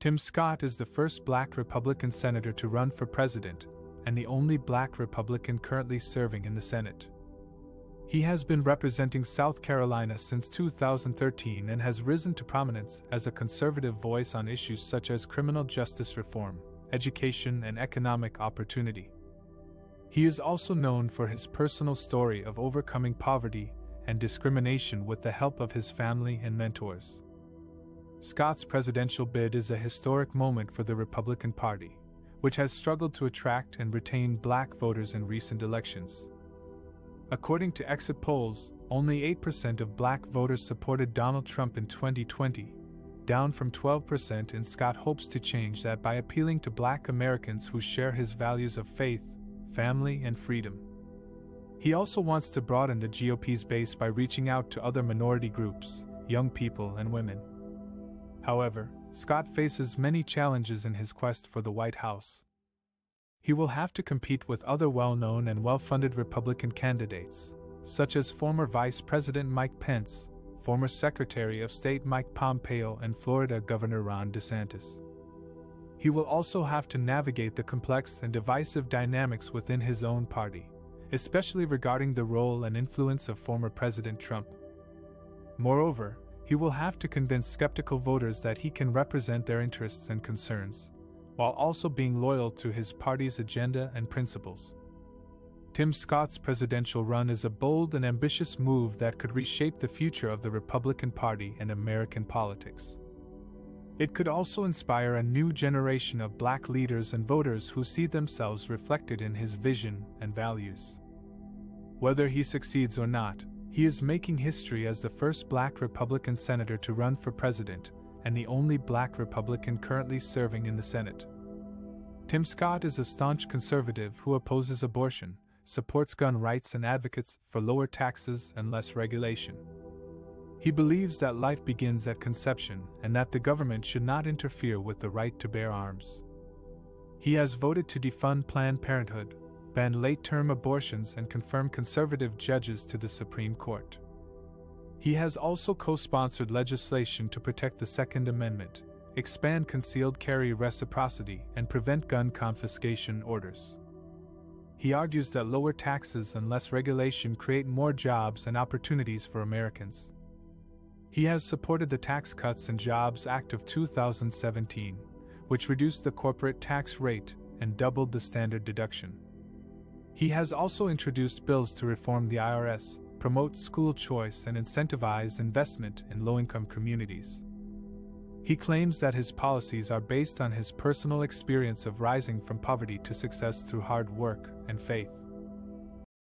Tim Scott is the first Black Republican senator to run for president, and the only Black Republican currently serving in the Senate. He has been representing South Carolina since 2013 and has risen to prominence as a conservative voice on issues such as criminal justice reform, education, and economic opportunity. He is also known for his personal story of overcoming poverty and discrimination with the help of his family and mentors. Scott's presidential bid is a historic moment for the Republican Party, which has struggled to attract and retain Black voters in recent elections. According to exit polls, only 8% of Black voters supported Donald Trump in 2020, down from 12%, and Scott hopes to change that by appealing to Black Americans who share his values of faith, family, and freedom. He also wants to broaden the GOP's base by reaching out to other minority groups, young people, and women. However, Scott faces many challenges in his quest for the White House. He will have to compete with other well-known and well-funded Republican candidates, such as former Vice President Mike Pence, former Secretary of State Mike Pompeo, and Florida Governor Ron DeSantis. He will also have to navigate the complex and divisive dynamics within his own party, especially regarding the role and influence of former President Trump. Moreover, he will have to convince skeptical voters that he can represent their interests and concerns, while also being loyal to his party's agenda and principles. Tim Scott's presidential run is a bold and ambitious move that could reshape the future of the Republican Party and American politics. It could also inspire a new generation of Black leaders and voters who see themselves reflected in his vision and values. Whether he succeeds or not, he is making history as the first Black Republican senator to run for president, and the only Black Republican currently serving in the Senate. Tim Scott is a staunch conservative who opposes abortion, supports gun rights, and advocates for lower taxes and less regulation. He believes that life begins at conception and that the government should not interfere with the right to bear arms. He has voted to defund Planned Parenthood, ban late-term abortions, and confirm conservative judges to the Supreme Court. He has also co-sponsored legislation to protect the Second Amendment, expand concealed carry reciprocity, and prevent gun confiscation orders. He argues that lower taxes and less regulation create more jobs and opportunities for Americans. He has supported the Tax Cuts and Jobs Act of 2017, which reduced the corporate tax rate and doubled the standard deduction. He has also introduced bills to reform the IRS, promote school choice, and incentivize investment in low-income communities. He claims that his policies are based on his personal experience of rising from poverty to success through hard work and faith.